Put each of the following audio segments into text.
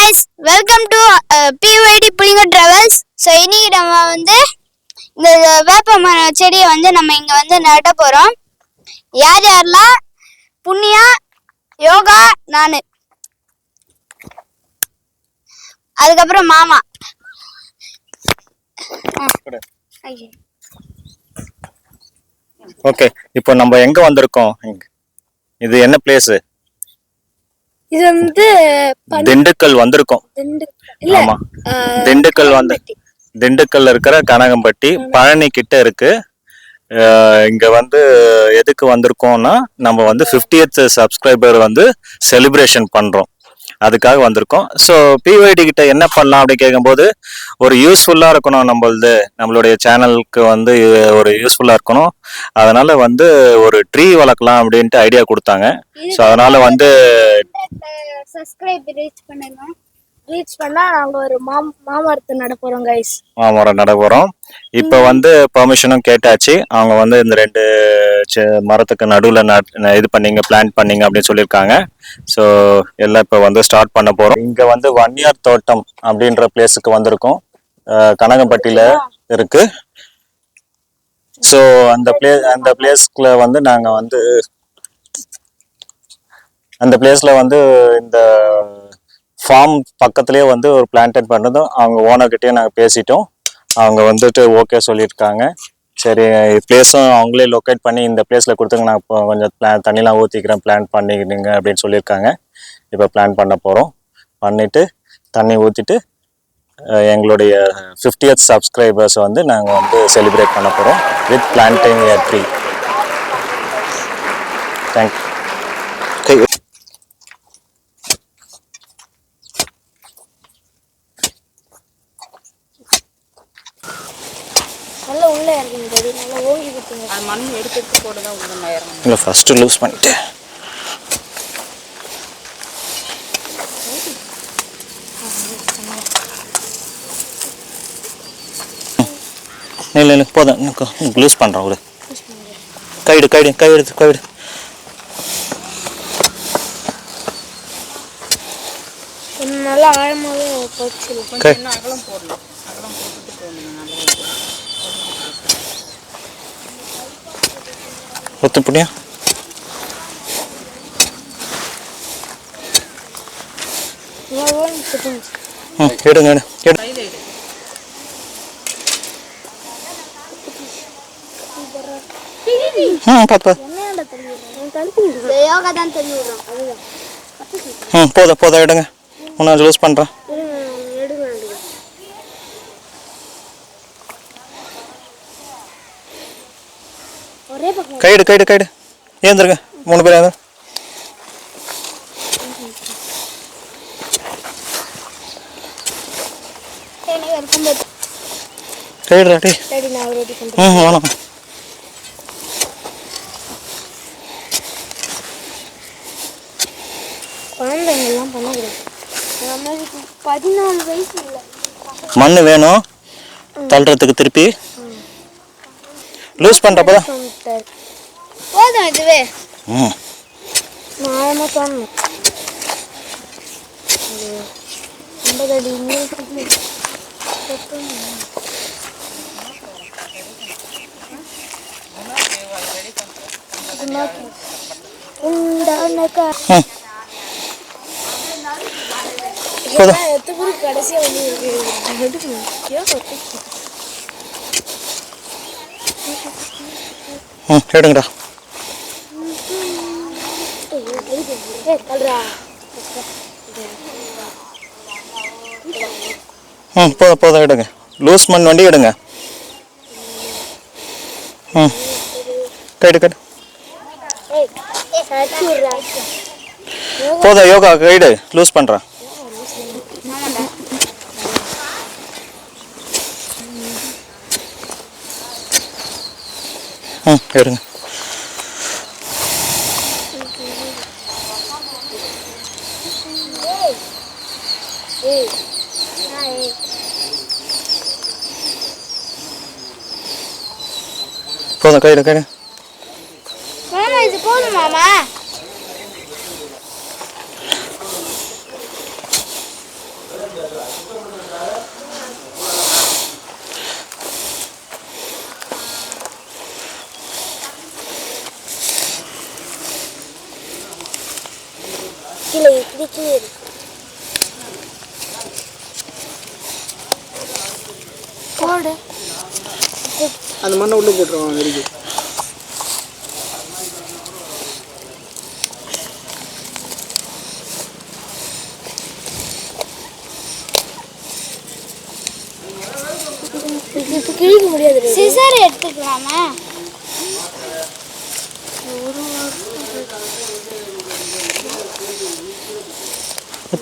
guys, welcome to PYD புளிங்க travels. So இன்னைக்கு நம்ம வந்து இந்த வேப்ப மர செடியை வந்து நம்ம இங்கே வந்து நட போகிறோம். யார் யாரெல்லாம்? புண்ணியா, யோகா, நான், அதுக்கப்புறம் மாமா. ஓகே, இப்போ நம்ம எங்க வந்திருக்கோம்? இது என்ன பிளேஸ்? இது வந்து திண்டுக்கல் வந்திருக்கோம். ஆமா, திண்டுக்கல் வந்து திண்டுக்கல்ல இருக்கிற கனகம்பட்டி பழனி கிட்ட இருக்கு. இங்க வந்து எதுக்கு வந்திருக்கோம்னா நம்ம வந்து 50th சப்ஸ்கிரைபர் வந்து செலிப்ரேஷன் பண்றோம், அதுக்காக வந்திருக்கோம். ஸோ பிஒய்டி கிட்ட என்ன பண்ணலாம் அப்படின்னு கேட்கும்போது ஒரு யூஸ்ஃபுல்லாக இருக்கணும், நம்மளுடைய சேனலுக்கு வந்து ஒரு யூஸ்ஃபுல்லாக இருக்கணும். அதனால வந்து ஒரு ட்ரீ வளர்க்கலாம் அப்படின்ட்டு ஐடியா கொடுத்தாங்க. ஸோ அதனால வந்து சப்ஸ்கிரைப் ரீச் பண்ணா நாங்க ஒரு மாமரத்தை நட போறோம் கைஸ். மாமரம் நட போறோம். இப்போ வந்து பெர்மிஷனும் கேட்டாச்சு. அவங்க வந்து இந்த 2 மரத்துக்கு நடுவில் இது பண்ணீங்க, பிளான் பண்ணீங்க அப்படின்னு சொல்லியிருக்காங்க. ஸோ எல்லாம் இப்போ வந்து ஸ்டார்ட் பண்ண போறோம். இங்க வந்து வன்னியார் தோட்டம் அப்படின்ற பிளேஸுக்கு வந்திருக்கோம். கனகம்பட்டியில இருக்கு. ஸோ அந்த பிளேஸ்ல வந்து நாங்க வந்து அந்த பிளேஸ்ல வந்து இந்த ஃபார்ம் பக்கத்துலேயே வந்து ஒரு பிளான்டேட் பண்ணுறதும் அவங்க ஓனர்கிட்டயே நாங்கள் பேசிட்டோம். அவங்க வந்துட்டு ஓகே சொல்லியிருக்காங்க. சரி, பிளேஸும் அவங்களே லொக்கேட் பண்ணி இந்த பிளேஸில் கொடுத்துங்க, நான் இப்போ கொஞ்சம் தண்ணிலாம் ஊற்றிக்கிறேன், பிளான் பண்ணிக்கிடுங்க அப்படின்னு சொல்லியிருக்காங்க. இப்போ பிளான் பண்ண போகிறோம். பண்ணிவிட்டு தண்ணி ஊற்றிட்டு எங்களுடைய 50th சப்ஸ்கிரைபர்ஸ் வந்து நாங்கள் வந்து செலிப்ரேட் பண்ண போகிறோம் with planting a tree. Thank you. இல்லை, ஃபர்ஸ்ட் லூஸ் பண்ணிட்டு இல்லை இல்லை போதும், லூஸ் பண்ணுறோம். ஒரு கைவிடு. நல்லா ஆழமாவே போச்சு. அகலம் போடலாம். அகலம் போட்டுட்டு போடணும். ஒத்து புண்ணியா எடுங்க. போதும் எடுங்க. ஒன்று லூஸ் பண்றேன். கைடு ஏந்திருங்க, 3 பேர் ஏந்திரு. கைடுடா டீ. வேணாம். குழந்தைங்கெல்லாம் பண்ணக்கூடாது. 14 வயசு இல்லை. மண்ணு வேணும் தள்ளுறதுக்கு. திருப்பி லூஸ் பண்றப்பதான் போதும். இதுவே ஆழமா தோணும். 50 அடி கடைசியா எடுங்கடா. போதும் எடுங்க. லூஸ் மண் வண்டி எடுங்க. கைடு போதும். யோகா கைடு லூஸ் பண்றேன். எடுங்க. போதும். கைடு இது போதும் மாமா. கீழே இப்படி கீழே இருக்கு. போடு. அந்த மண்ணை உள்ள போட்டுருவாங்க நெருக்கி. இப்போ கிழிக்க முடியாது. சிசர் எடுத்துக்கலாமா?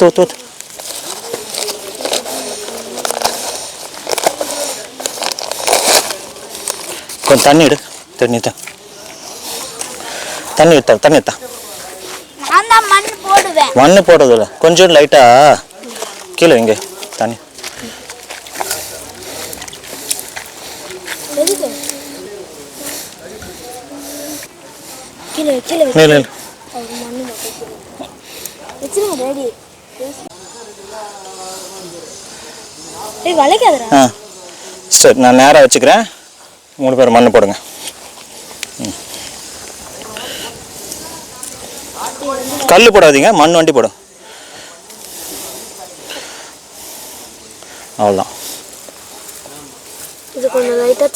ஊத்து. கொஞ்சம் தண்ணி எடு. தண்ணி எடுத்தா. நான் தான் மண் போடுவேன். மண்ணு போடுறதில்ல, கொஞ்சம் லைட்டா கீழே இங்கே தண்ணி. கீழே கீழே இல்லை மண்ணு வச்சிருங்க டேடி. வளைக்காதரா. ஆ சரி, நான் நேராக வச்சுக்கிறேன். 3 பேர் மண்ணு போடுங்க. கல் போடாதீங்க, மண் வண்டி போடும். அவ்வளோதான். இது கொஞ்சம் லைட்டாக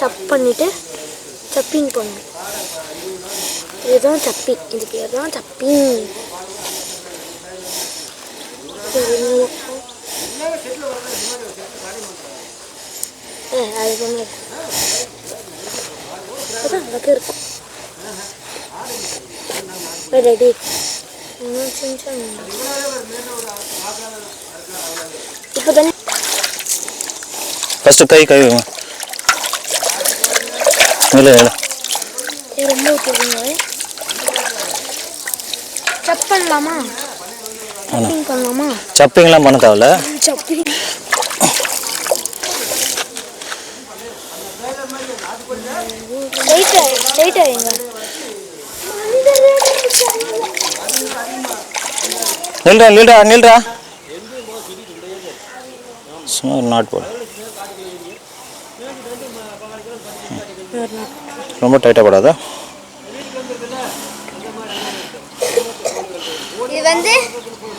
சப்பிங் பண்ணணும். இதுதான் சப்பிங், இது பேர் தான் சப்பிங். அது பண்ண அழகாக இருக்கும். ரெடி. இப்போ தண்ணி ஃபஸ்ட்டு கை வைங்க. இல்லை ரொம்ப ஊற்றுவீங்க. சப் பண்ணலாமா? சப்பிங் பண்ணலாமா? சப்பிங்லாம் பண்ண தேவையில்ல. சப்பிங் லைட்டாக வைங்க. நில்றா. சும்மா ஒரு நாட் போடு. ரொம்ப டைட்டாக போடாத. இது வந்து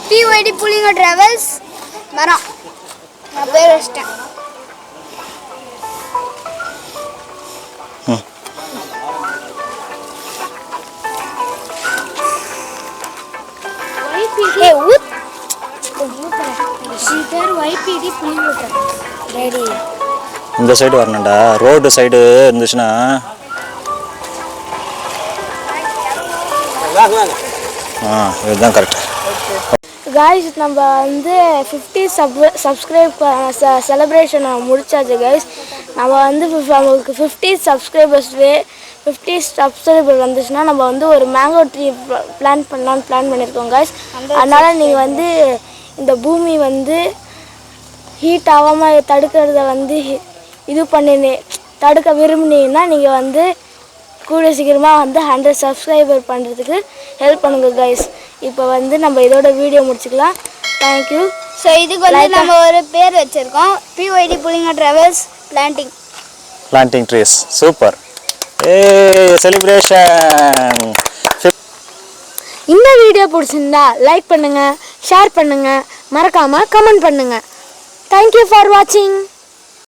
PYD புலிங்க டிராவல்ஸ் மரம். நான் பேர் வச்சிட்டேன். YPD புலிங்க ரெடி. இந்த சைடு வரணும்டா. ரோடு சைடு இருந்துச்சுன்னா இதுதான் கரெக்ட். गाइस நம்ம வந்து 50 சப்ஸ்கிரைப் செலிப்ரேஷன் முடிச்சாச்சு गाइस. நம்ம வந்து நமக்கு 50 சப்ஸ்கிரைபர் வந்துச்சுன்னா நம்ம வந்து ஒரு மேங்கோ ட்ரீ பிளான் பண்ணியிருக்கோம் गाइस. அதனால் நீங்கள் வந்து இந்த பூமி வந்து ஹீட் ஆகாமல் தடுக்கிறத வந்து தடுக்க விரும்புனீங்கன்னா நீங்கள் வந்து கூட சீக்கிரமாக வந்து 100 சப்ஸ்கிரைபர் பண்ணுறதுக்கு ஹெல்ப் பண்ணுங்கள் गाइस. இப்போ வந்து நம்ம இதோட வீடியோ முடிச்சுக்கலாம். தேங்க்யூ. ஸோ இதுக்கு வந்து நம்ம ஒரு பேர் வச்சுருக்கோம், PYD புலிங்க travels planting trees. Super. Celebration. இந்த வீடியோ பிடிச்சிருந்தா லைக் பண்ணுங்கள், ஷேர் பண்ணுங்கள், மறக்காமல் கமெண்ட் பண்ணுங்கள். தேங்க்யூ ஃபார் வாட்சிங்.